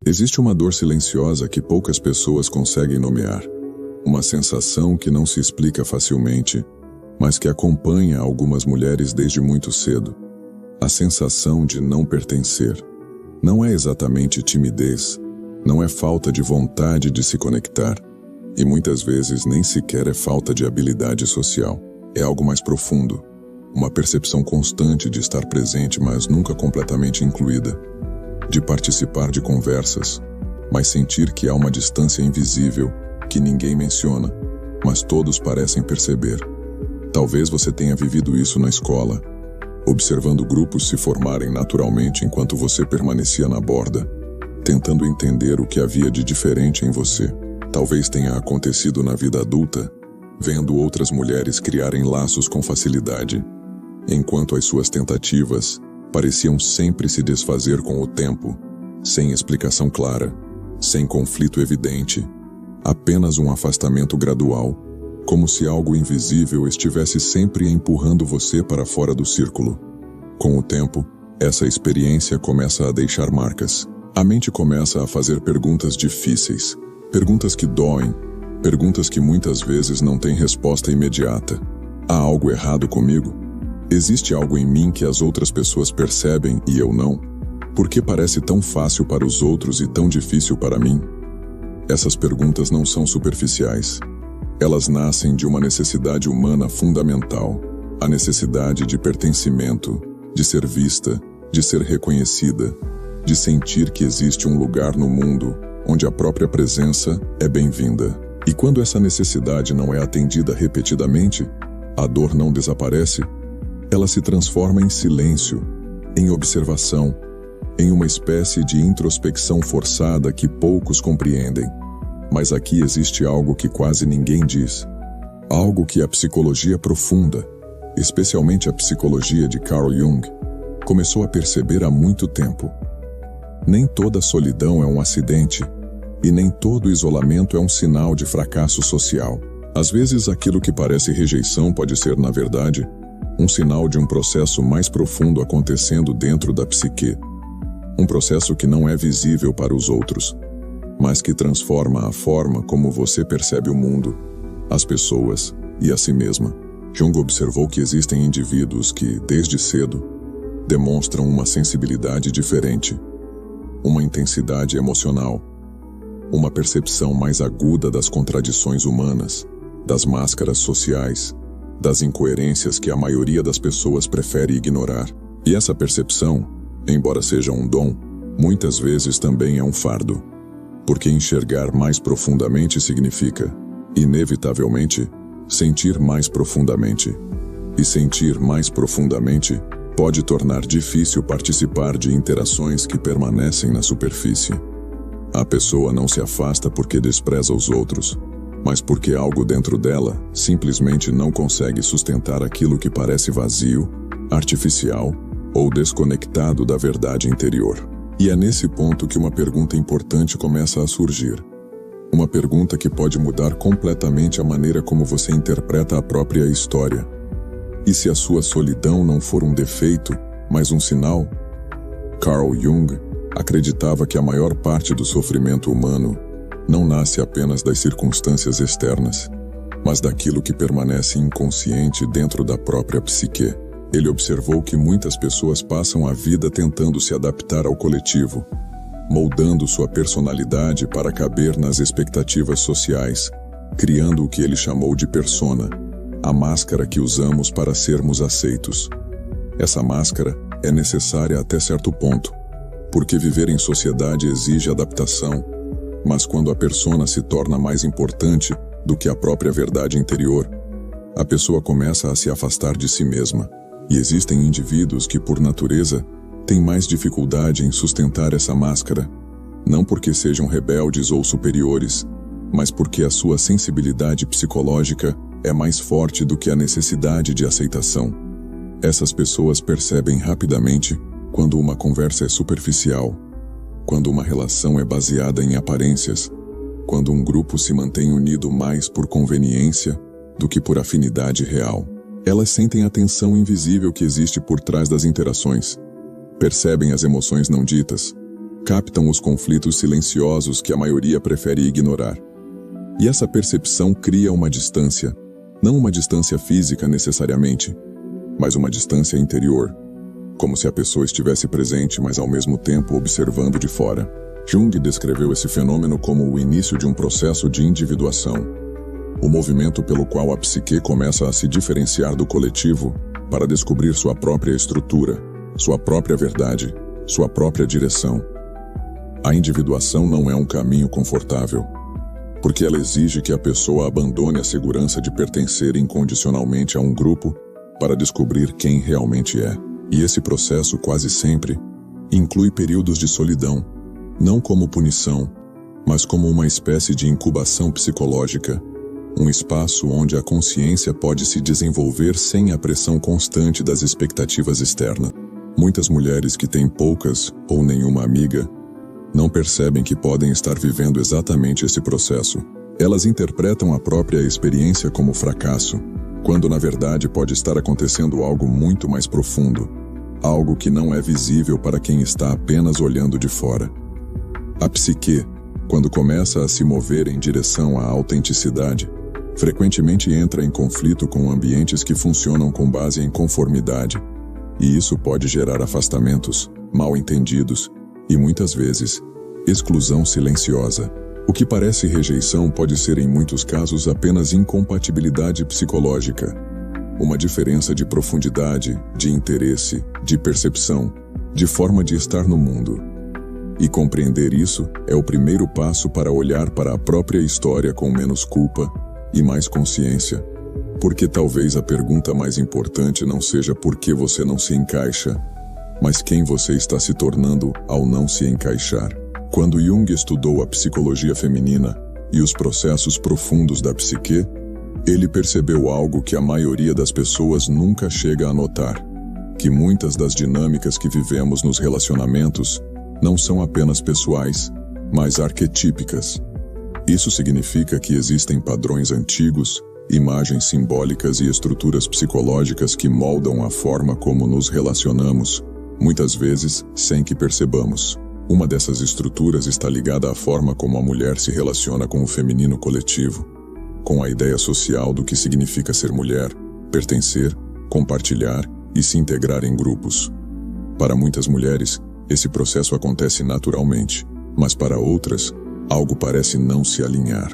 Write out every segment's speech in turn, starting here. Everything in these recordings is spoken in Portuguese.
Existe uma dor silenciosa que poucas pessoas conseguem nomear. Uma sensação que não se explica facilmente, mas que acompanha algumas mulheres desde muito cedo. A sensação de não pertencer. Não é exatamente timidez, não é falta de vontade de se conectar, e muitas vezes nem sequer é falta de habilidade social. É algo mais profundo, uma percepção constante de estar presente, mas nunca completamente incluída, de participar de conversas, mas sentir que há uma distância invisível que ninguém menciona, mas todos parecem perceber. Talvez você tenha vivido isso na escola, observando grupos se formarem naturalmente enquanto você permanecia na borda, tentando entender o que havia de diferente em você. Talvez tenha acontecido na vida adulta, vendo outras mulheres criarem laços com facilidade, enquanto as suas tentativas pareciam sempre se desfazer com o tempo, sem explicação clara, sem conflito evidente, apenas um afastamento gradual, como se algo invisível estivesse sempre empurrando você para fora do círculo. Com o tempo, essa experiência começa a deixar marcas. A mente começa a fazer perguntas difíceis, perguntas que doem, perguntas que muitas vezes não têm resposta imediata. Há algo errado comigo? Existe algo em mim que as outras pessoas percebem e eu não? Por que parece tão fácil para os outros e tão difícil para mim? Essas perguntas não são superficiais. Elas nascem de uma necessidade humana fundamental, a necessidade de pertencimento, de ser vista, de ser reconhecida, de sentir que existe um lugar no mundo onde a própria presença é bem-vinda. E quando essa necessidade não é atendida repetidamente, a dor não desaparece, ela se transforma em silêncio, em observação, em uma espécie de introspecção forçada que poucos compreendem. Mas aqui existe algo que quase ninguém diz. Algo que a psicologia profunda, especialmente a psicologia de Carl Jung, começou a perceber há muito tempo. Nem toda solidão é um acidente, e nem todo isolamento é um sinal de fracasso social. Às vezes, aquilo que parece rejeição pode ser, na verdade, um sinal de um processo mais profundo acontecendo dentro da psique. Um processo que não é visível para os outros, mas que transforma a forma como você percebe o mundo, as pessoas e a si mesma. Jung observou que existem indivíduos que, desde cedo, demonstram uma sensibilidade diferente, uma intensidade emocional, uma percepção mais aguda das contradições humanas, das máscaras sociais, das incoerências que a maioria das pessoas prefere ignorar. E essa percepção, embora seja um dom, muitas vezes também é um fardo. Porque enxergar mais profundamente significa, inevitavelmente, sentir mais profundamente. E sentir mais profundamente pode tornar difícil participar de interações que permanecem na superfície. A pessoa não se afasta porque despreza os outros, mas porque algo dentro dela simplesmente não consegue sustentar aquilo que parece vazio, artificial ou desconectado da verdade interior. E é nesse ponto que uma pergunta importante começa a surgir. Uma pergunta que pode mudar completamente a maneira como você interpreta a própria história. E se a sua solidão não for um defeito, mas um sinal? Carl Jung acreditava que a maior parte do sofrimento humano não nasce apenas das circunstâncias externas, mas daquilo que permanece inconsciente dentro da própria psique. Ele observou que muitas pessoas passam a vida tentando se adaptar ao coletivo, moldando sua personalidade para caber nas expectativas sociais, criando o que ele chamou de persona, a máscara que usamos para sermos aceitos. Essa máscara é necessária até certo ponto, porque viver em sociedade exige adaptação, mas quando a persona se torna mais importante do que a própria verdade interior, a pessoa começa a se afastar de si mesma. E existem indivíduos que, por natureza, têm mais dificuldade em sustentar essa máscara, não porque sejam rebeldes ou superiores, mas porque a sua sensibilidade psicológica é mais forte do que a necessidade de aceitação. Essas pessoas percebem rapidamente quando uma conversa é superficial, quando uma relação é baseada em aparências, quando um grupo se mantém unido mais por conveniência do que por afinidade real. Elas sentem a tensão invisível que existe por trás das interações, percebem as emoções não ditas, captam os conflitos silenciosos que a maioria prefere ignorar. E essa percepção cria uma distância, não uma distância física necessariamente, mas uma distância interior, como se a pessoa estivesse presente, mas ao mesmo tempo observando de fora. Jung descreveu esse fenômeno como o início de um processo de individuação, o movimento pelo qual a psique começa a se diferenciar do coletivo para descobrir sua própria estrutura, sua própria verdade, sua própria direção. A individuação não é um caminho confortável, porque ela exige que a pessoa abandone a segurança de pertencer incondicionalmente a um grupo para descobrir quem realmente é. E esse processo quase sempre inclui períodos de solidão, não como punição, mas como uma espécie de incubação psicológica, um espaço onde a consciência pode se desenvolver sem a pressão constante das expectativas externas. Muitas mulheres que têm poucas ou nenhuma amiga não percebem que podem estar vivendo exatamente esse processo. Elas interpretam a própria experiência como fracasso, quando na verdade pode estar acontecendo algo muito mais profundo, algo que não é visível para quem está apenas olhando de fora. A psique, quando começa a se mover em direção à autenticidade, frequentemente entra em conflito com ambientes que funcionam com base em conformidade, e isso pode gerar afastamentos, mal-entendidos e, muitas vezes, exclusão silenciosa. O que parece rejeição pode ser, em muitos casos, apenas incompatibilidade psicológica, uma diferença de profundidade, de interesse, de percepção, de forma de estar no mundo. E compreender isso é o primeiro passo para olhar para a própria história com menos culpa e mais consciência, porque talvez a pergunta mais importante não seja por que você não se encaixa, mas quem você está se tornando ao não se encaixar. Quando Jung estudou a psicologia feminina e os processos profundos da psique, ele percebeu algo que a maioria das pessoas nunca chega a notar, que muitas das dinâmicas que vivemos nos relacionamentos não são apenas pessoais, mas arquetípicas. Isso significa que existem padrões antigos, imagens simbólicas e estruturas psicológicas que moldam a forma como nos relacionamos, muitas vezes sem que percebamos. Uma dessas estruturas está ligada à forma como a mulher se relaciona com o feminino coletivo, com a ideia social do que significa ser mulher, pertencer, compartilhar e se integrar em grupos. Para muitas mulheres, esse processo acontece naturalmente, mas para outras, algo parece não se alinhar.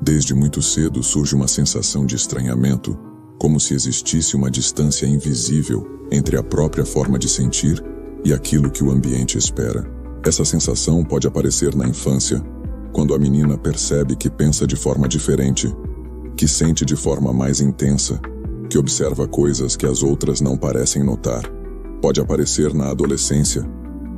Desde muito cedo surge uma sensação de estranhamento, como se existisse uma distância invisível entre a própria forma de sentir e aquilo que o ambiente espera. Essa sensação pode aparecer na infância, quando a menina percebe que pensa de forma diferente, que sente de forma mais intensa, que observa coisas que as outras não parecem notar. Pode aparecer na adolescência,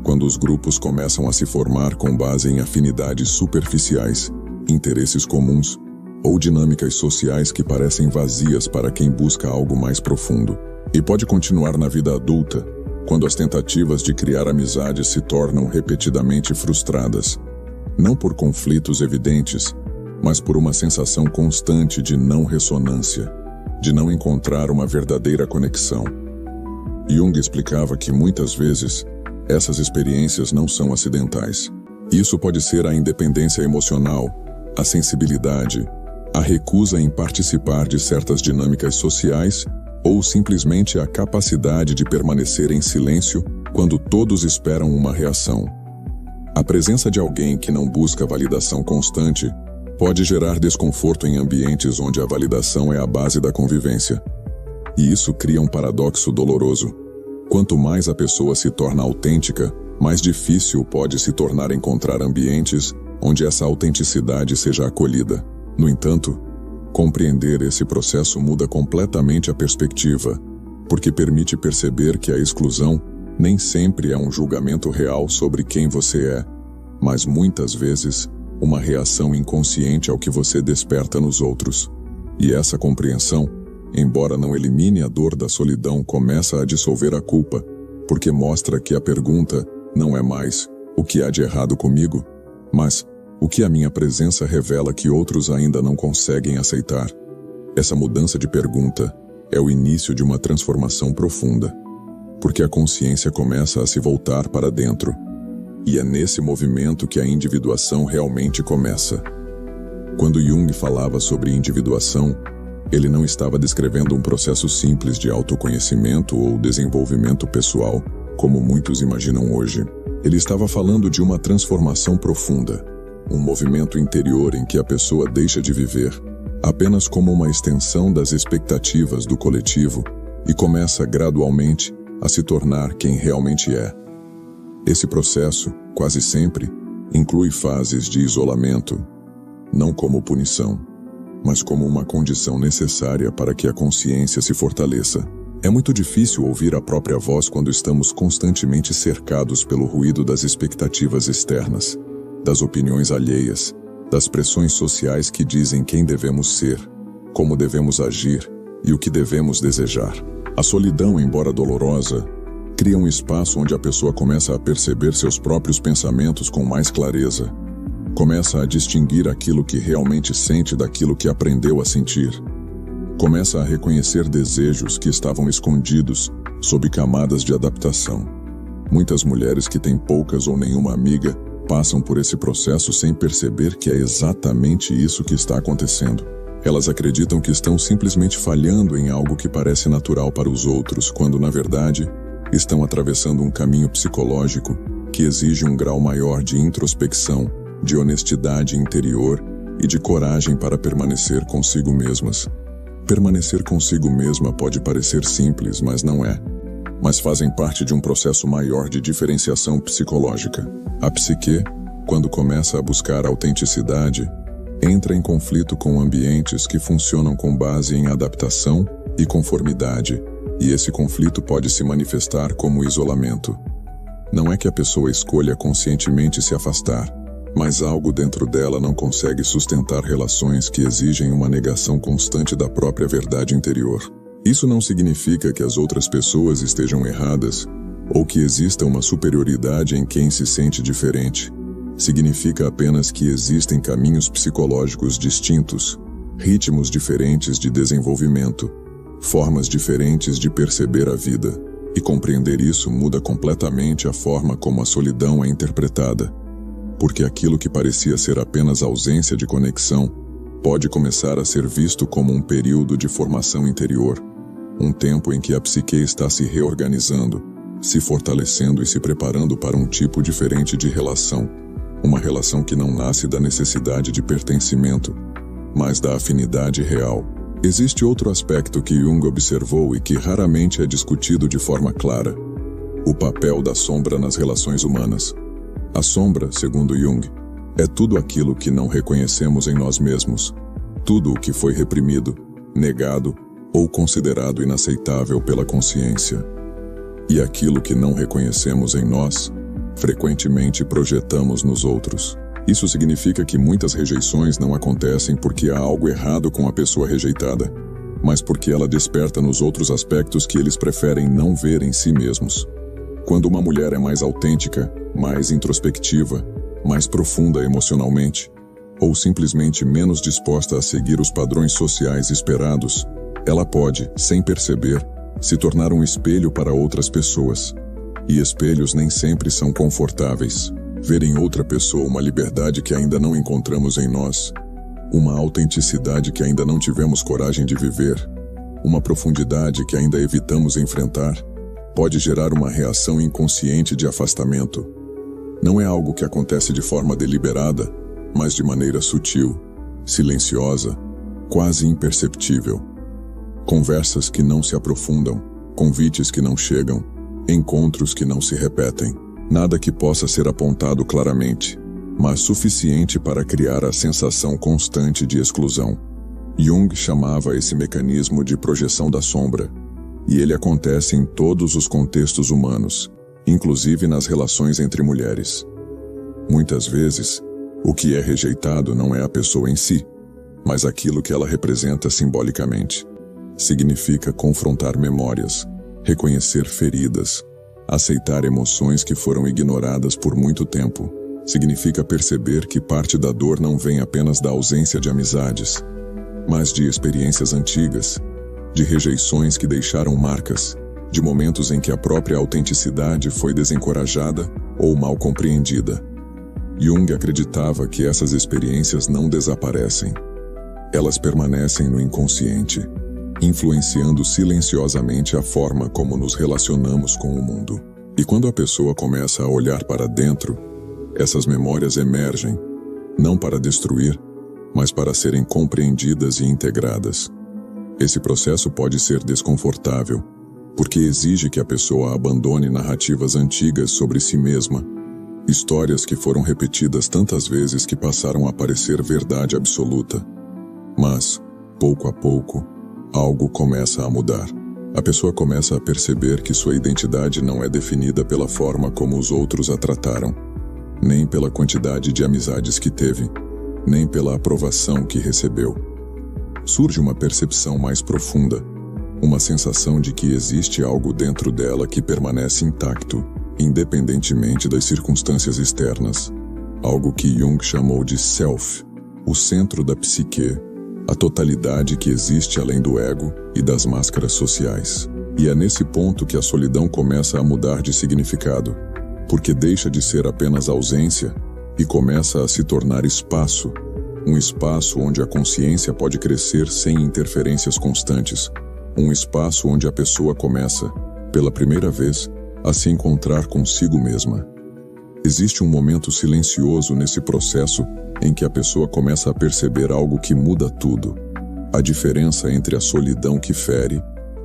quando os grupos começam a se formar com base em afinidades superficiais, interesses comuns ou dinâmicas sociais que parecem vazias para quem busca algo mais profundo. E pode continuar na vida adulta, quando as tentativas de criar amizades se tornam repetidamente frustradas, não por conflitos evidentes, mas por uma sensação constante de não ressonância, de não encontrar uma verdadeira conexão. Jung explicava que muitas vezes essas experiências não são acidentais. Isso pode ser a independência emocional, a sensibilidade, a recusa em participar de certas dinâmicas sociais ou simplesmente a capacidade de permanecer em silêncio quando todos esperam uma reação. A presença de alguém que não busca validação constante pode gerar desconforto em ambientes onde a validação é a base da convivência. E isso cria um paradoxo doloroso. Quanto mais a pessoa se torna autêntica, mais difícil pode se tornar encontrar ambientes onde essa autenticidade seja acolhida. No entanto, compreender esse processo muda completamente a perspectiva, porque permite perceber que a exclusão nem sempre é um julgamento real sobre quem você é, mas muitas vezes uma reação inconsciente ao que você desperta nos outros. E essa compreensão, embora não elimine a dor da solidão, começa a dissolver a culpa, porque mostra que a pergunta não é mais o que há de errado comigo, mas o que a minha presença revela que outros ainda não conseguem aceitar. Essa mudança de pergunta é o início de uma transformação profunda, porque a consciência começa a se voltar para dentro. E é nesse movimento que a individuação realmente começa. Quando Jung falava sobre individuação, ele não estava descrevendo um processo simples de autoconhecimento ou desenvolvimento pessoal, como muitos imaginam hoje. Ele estava falando de uma transformação profunda, um movimento interior em que a pessoa deixa de viver apenas como uma extensão das expectativas do coletivo e começa gradualmente a se tornar quem realmente é. Esse processo, quase sempre, inclui fases de isolamento, não como punição, mas como uma condição necessária para que a consciência se fortaleça. É muito difícil ouvir a própria voz quando estamos constantemente cercados pelo ruído das expectativas externas, das opiniões alheias, das pressões sociais que dizem quem devemos ser, como devemos agir e o que devemos desejar. A solidão, embora dolorosa, cria um espaço onde a pessoa começa a perceber seus próprios pensamentos com mais clareza. Começa a distinguir aquilo que realmente sente daquilo que aprendeu a sentir. Começa a reconhecer desejos que estavam escondidos sob camadas de adaptação. Muitas mulheres que têm poucas ou nenhuma amiga passam por esse processo sem perceber que é exatamente isso que está acontecendo. Elas acreditam que estão simplesmente falhando em algo que parece natural para os outros, quando, na verdade, estão atravessando um caminho psicológico que exige um grau maior de introspecção, de honestidade interior e de coragem para permanecer consigo mesmas. Permanecer consigo mesma pode parecer simples, mas não é. Mas fazem parte de um processo maior de diferenciação psicológica. A psique, quando começa a buscar autenticidade, entra em conflito com ambientes que funcionam com base em adaptação e conformidade, e esse conflito pode se manifestar como isolamento. Não é que a pessoa escolha conscientemente se afastar, mas algo dentro dela não consegue sustentar relações que exigem uma negação constante da própria verdade interior. Isso não significa que as outras pessoas estejam erradas, ou que exista uma superioridade em quem se sente diferente. Significa apenas que existem caminhos psicológicos distintos, ritmos diferentes de desenvolvimento, formas diferentes de perceber a vida, e compreender isso muda completamente a forma como a solidão é interpretada. Porque aquilo que parecia ser apenas ausência de conexão pode começar a ser visto como um período de formação interior, um tempo em que a psique está se reorganizando, se fortalecendo e se preparando para um tipo diferente de relação, uma relação que não nasce da necessidade de pertencimento, mas da afinidade real. Existe outro aspecto que Jung observou e que raramente é discutido de forma clara: o papel da sombra nas relações humanas. A sombra, segundo Jung, é tudo aquilo que não reconhecemos em nós mesmos, tudo o que foi reprimido, negado ou considerado inaceitável pela consciência. E aquilo que não reconhecemos em nós, frequentemente projetamos nos outros. Isso significa que muitas rejeições não acontecem porque há algo errado com a pessoa rejeitada, mas porque ela desperta nos outros aspectos que eles preferem não ver em si mesmos. Quando uma mulher é mais autêntica, mais introspectiva, mais profunda emocionalmente, ou simplesmente menos disposta a seguir os padrões sociais esperados, ela pode, sem perceber, se tornar um espelho para outras pessoas. E espelhos nem sempre são confortáveis. Ver em outra pessoa uma liberdade que ainda não encontramos em nós, uma autenticidade que ainda não tivemos coragem de viver, uma profundidade que ainda evitamos enfrentar, pode gerar uma reação inconsciente de afastamento. Não é algo que acontece de forma deliberada, mas de maneira sutil, silenciosa, quase imperceptível. Conversas que não se aprofundam, convites que não chegam, encontros que não se repetem. Nada que possa ser apontado claramente, mas suficiente para criar a sensação constante de exclusão. Jung chamava esse mecanismo de projeção da sombra, e ele acontece em todos os contextos humanos, inclusive nas relações entre mulheres. Muitas vezes, o que é rejeitado não é a pessoa em si, mas aquilo que ela representa simbolicamente. Significa confrontar memórias, reconhecer feridas, aceitar emoções que foram ignoradas por muito tempo. Significa perceber que parte da dor não vem apenas da ausência de amizades, mas de experiências antigas, de rejeições que deixaram marcas, de momentos em que a própria autenticidade foi desencorajada ou mal compreendida. Jung acreditava que essas experiências não desaparecem. Elas permanecem no inconsciente, influenciando silenciosamente a forma como nos relacionamos com o mundo. E quando a pessoa começa a olhar para dentro, essas memórias emergem, não para destruir, mas para serem compreendidas e integradas. Esse processo pode ser desconfortável, porque exige que a pessoa abandone narrativas antigas sobre si mesma, histórias que foram repetidas tantas vezes que passaram a parecer verdade absoluta. Mas, pouco a pouco, algo começa a mudar. A pessoa começa a perceber que sua identidade não é definida pela forma como os outros a trataram, nem pela quantidade de amizades que teve, nem pela aprovação que recebeu. Surge uma percepção mais profunda, uma sensação de que existe algo dentro dela que permanece intacto, independentemente das circunstâncias externas. Algo que Jung chamou de self, o centro da psique, a totalidade que existe além do ego e das máscaras sociais. E é nesse ponto que a solidão começa a mudar de significado, porque deixa de ser apenas ausência e começa a se tornar espaço, um espaço onde a consciência pode crescer sem interferências constantes, um espaço onde a pessoa começa, pela primeira vez, a se encontrar consigo mesma. Existe um momento silencioso nesse processo em que a pessoa começa a perceber algo que muda tudo, a diferença entre a solidão que fere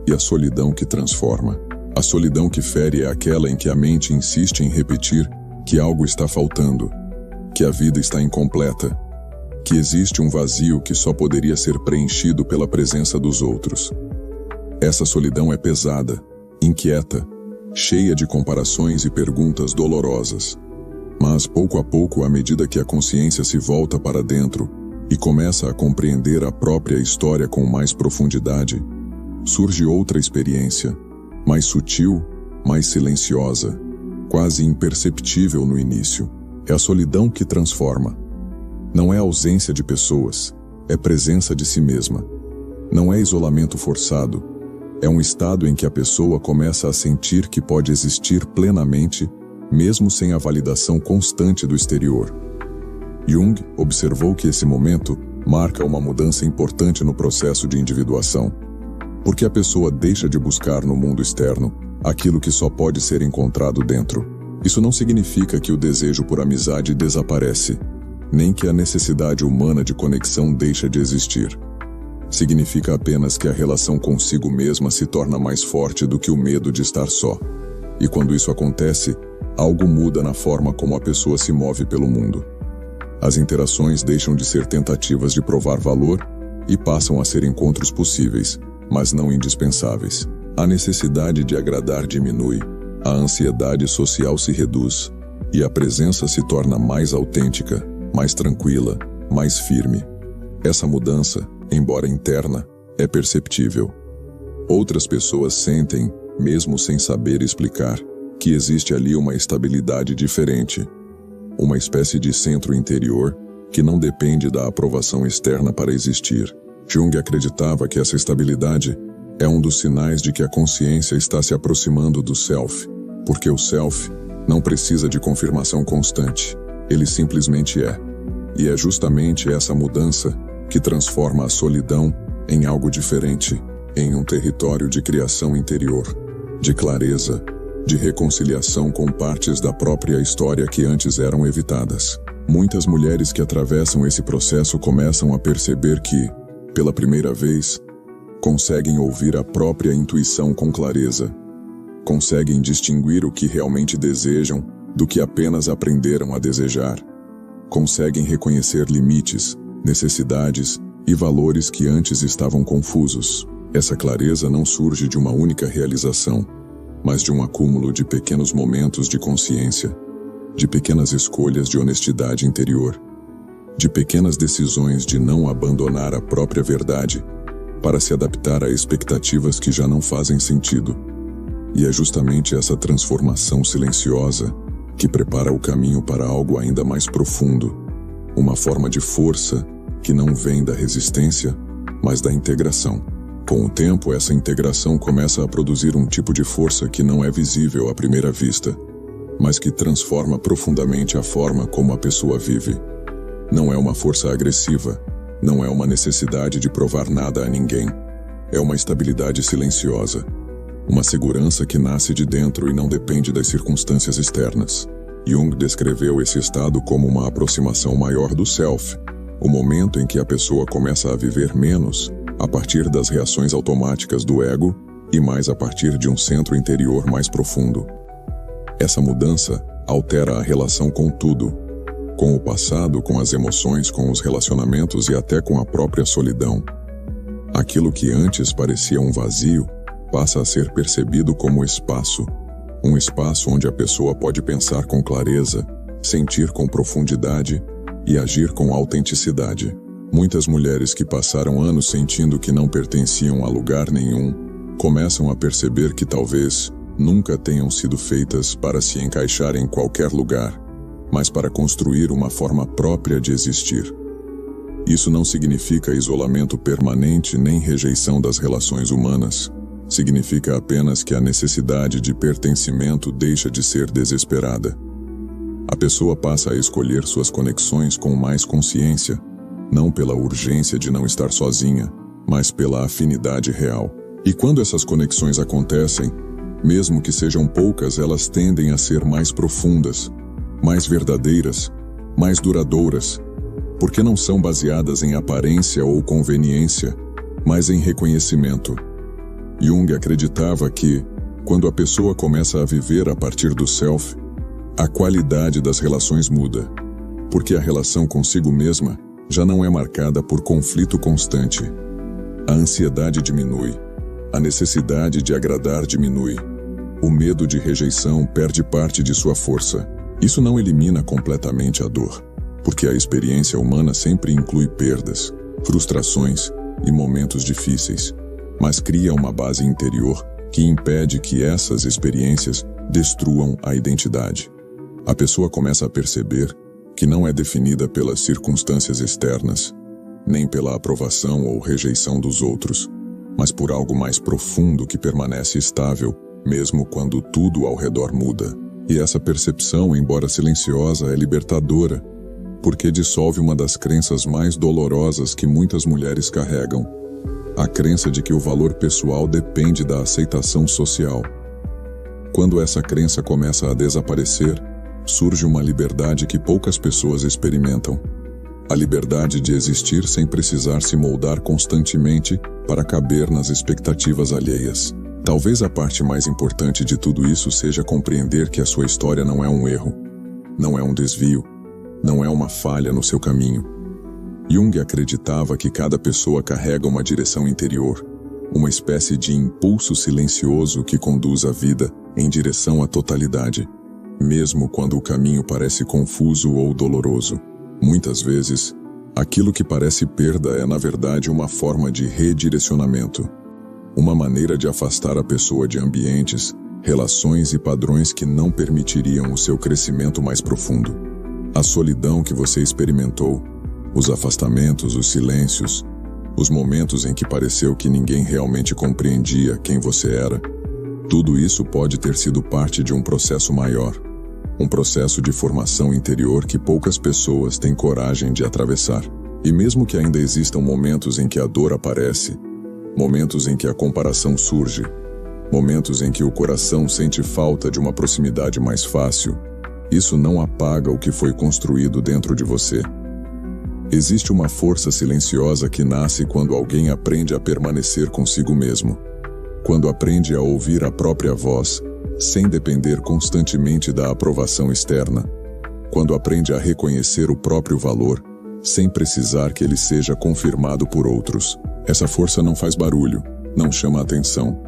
e a solidão que transforma. A solidão que fere é aquela em que a mente insiste em repetir que algo está faltando, que a vida está incompleta, que existe um vazio que só poderia ser preenchido pela presença dos outros. Essa solidão é pesada, inquieta, cheia de comparações e perguntas dolorosas. Mas pouco a pouco, à medida que a consciência se volta para dentro e começa a compreender a própria história com mais profundidade, surge outra experiência, mais sutil, mais silenciosa, quase imperceptível no início. É a solidão que transforma. Não é ausência de pessoas, é presença de si mesma. Não é isolamento forçado, é um estado em que a pessoa começa a sentir que pode existir plenamente, mesmo sem a validação constante do exterior. Jung observou que esse momento marca uma mudança importante no processo de individuação, porque a pessoa deixa de buscar no mundo externo aquilo que só pode ser encontrado dentro. Isso não significa que o desejo por amizade desaparece, nem que a necessidade humana de conexão deixa de existir. Significa apenas que a relação consigo mesma se torna mais forte do que o medo de estar só. E quando isso acontece, algo muda na forma como a pessoa se move pelo mundo. As interações deixam de ser tentativas de provar valor e passam a ser encontros possíveis, mas não indispensáveis. A necessidade de agradar diminui, a ansiedade social se reduz, e a presença se torna mais autêntica, mais tranquila, mais firme. Essa mudança, embora interna, é perceptível. Outras pessoas sentem, mesmo sem saber explicar, que existe ali uma estabilidade diferente, uma espécie de centro interior que não depende da aprovação externa para existir. Jung acreditava que essa estabilidade é um dos sinais de que a consciência está se aproximando do self, porque o self não precisa de confirmação constante, ele simplesmente é. E é justamente essa mudança que transforma a solidão em algo diferente, em um território de criação interior, de clareza, de reconciliação com partes da própria história que antes eram evitadas. Muitas mulheres que atravessam esse processo começam a perceber que, pela primeira vez, conseguem ouvir a própria intuição com clareza, conseguem distinguir o que realmente desejam do que apenas aprenderam a desejar, conseguem reconhecer limites, necessidades e valores que antes estavam confusos. Essa clareza não surge de uma única realização, mas de um acúmulo de pequenos momentos de consciência, de pequenas escolhas de honestidade interior, de pequenas decisões de não abandonar a própria verdade para se adaptar a expectativas que já não fazem sentido. E é justamente essa transformação silenciosa que prepara o caminho para algo ainda mais profundo, uma forma de força que não vem da resistência, mas da integração. Com o tempo, essa integração começa a produzir um tipo de força que não é visível à primeira vista. mas que transforma profundamente a forma como a pessoa vive. Não é uma força agressiva, não é uma necessidade de provar nada a ninguém. É uma estabilidade silenciosa, uma segurança que nasce de dentro e não depende das circunstâncias externas. Jung descreveu esse estado como uma aproximação maior do self, o momento em que a pessoa começa a viver menos a partir das reações automáticas do ego e mais a partir de um centro interior mais profundo. Essa mudança altera a relação com tudo, com o passado, com as emoções, com os relacionamentos e até com a própria solidão. Aquilo que antes parecia um vazio passa a ser percebido como espaço, um espaço onde a pessoa pode pensar com clareza, sentir com profundidade e agir com autenticidade. Muitas mulheres que passaram anos sentindo que não pertenciam a lugar nenhum, começam a perceber que talvez nunca tenham sido feitas para se encaixar em qualquer lugar, mas para construir uma forma própria de existir. Isso não significa isolamento permanente nem rejeição das relações humanas. Significa apenas que a necessidade de pertencimento deixa de ser desesperada. A pessoa passa a escolher suas conexões com mais consciência, não pela urgência de não estar sozinha, mas pela afinidade real. E quando essas conexões acontecem, mesmo que sejam poucas, elas tendem a ser mais profundas, mais verdadeiras, mais duradouras, porque não são baseadas em aparência ou conveniência, mas em reconhecimento. Jung acreditava que, quando a pessoa começa a viver a partir do self, a qualidade das relações muda, porque a relação consigo mesma já não é marcada por conflito constante. A ansiedade diminui, a necessidade de agradar diminui, o medo de rejeição perde parte de sua força. Isso não elimina completamente a dor, porque a experiência humana sempre inclui perdas, frustrações e momentos difíceis, mas cria uma base interior que impede que essas experiências destruam a identidade. A pessoa começa a perceber que não é definida pelas circunstâncias externas, nem pela aprovação ou rejeição dos outros, mas por algo mais profundo que permanece estável, mesmo quando tudo ao redor muda. E essa percepção, embora silenciosa, é libertadora, porque dissolve uma das crenças mais dolorosas que muitas mulheres carregam: a crença de que o valor pessoal depende da aceitação social. Quando essa crença começa a desaparecer, surge uma liberdade que poucas pessoas experimentam. A liberdade de existir sem precisar se moldar constantemente para caber nas expectativas alheias. Talvez a parte mais importante de tudo isso seja compreender que a sua história não é um erro, não é um desvio, não é uma falha no seu caminho. Jung acreditava que cada pessoa carrega uma direção interior, uma espécie de impulso silencioso que conduz a vida em direção à totalidade, mesmo quando o caminho parece confuso ou doloroso. Muitas vezes, aquilo que parece perda é na verdade uma forma de redirecionamento, uma maneira de afastar a pessoa de ambientes, relações e padrões que não permitiriam o seu crescimento mais profundo. A solidão que você experimentou, os afastamentos, os silêncios, os momentos em que pareceu que ninguém realmente compreendia quem você era, tudo isso pode ter sido parte de um processo maior, um processo de formação interior que poucas pessoas têm coragem de atravessar. E mesmo que ainda existam momentos em que a dor aparece, momentos em que a comparação surge, momentos em que o coração sente falta de uma proximidade mais fácil, isso não apaga o que foi construído dentro de você. Existe uma força silenciosa que nasce quando alguém aprende a permanecer consigo mesmo, quando aprende a ouvir a própria voz, sem depender constantemente da aprovação externa, quando aprende a reconhecer o próprio valor, sem precisar que ele seja confirmado por outros. Essa força não faz barulho, não chama atenção,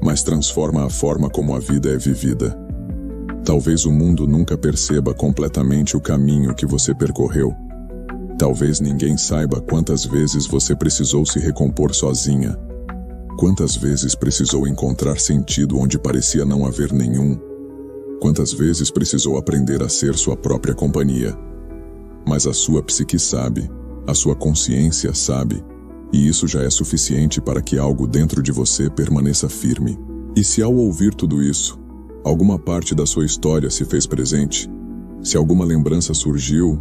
mas transforma a forma como a vida é vivida. Talvez o mundo nunca perceba completamente o caminho que você percorreu. Talvez ninguém saiba quantas vezes você precisou se recompor sozinha, quantas vezes precisou encontrar sentido onde parecia não haver nenhum, quantas vezes precisou aprender a ser sua própria companhia. Mas a sua psique sabe, a sua consciência sabe, e isso já é suficiente para que algo dentro de você permaneça firme. E se ao ouvir tudo isso, Alguma parte da sua história se fez presente? Se alguma lembrança surgiu,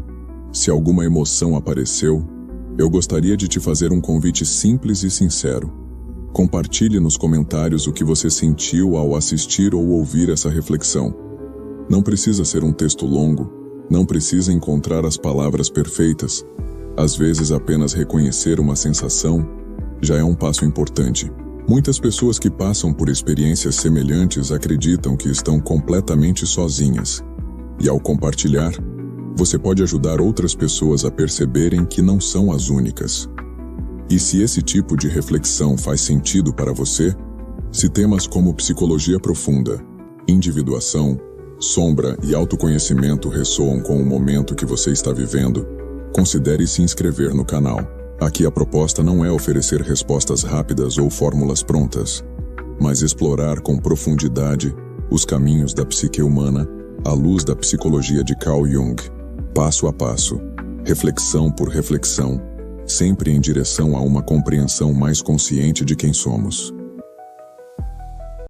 se alguma emoção apareceu, eu gostaria de te fazer um convite simples e sincero. Compartilhe nos comentários o que você sentiu ao assistir ou ouvir essa reflexão. Não precisa ser um texto longo, não precisa encontrar as palavras perfeitas. Às vezes apenas reconhecer uma sensação já é um passo importante. Muitas pessoas que passam por experiências semelhantes acreditam que estão completamente sozinhas. E ao compartilhar, você pode ajudar outras pessoas a perceberem que não são as únicas. E se esse tipo de reflexão faz sentido para você, se temas como psicologia profunda, individuação, sombra e autoconhecimento ressoam com o momento que você está vivendo, considere se inscrever no canal. Aqui a proposta não é oferecer respostas rápidas ou fórmulas prontas, mas explorar com profundidade os caminhos da psique humana à luz da psicologia de Carl Jung, passo a passo, reflexão por reflexão, sempre em direção a uma compreensão mais consciente de quem somos.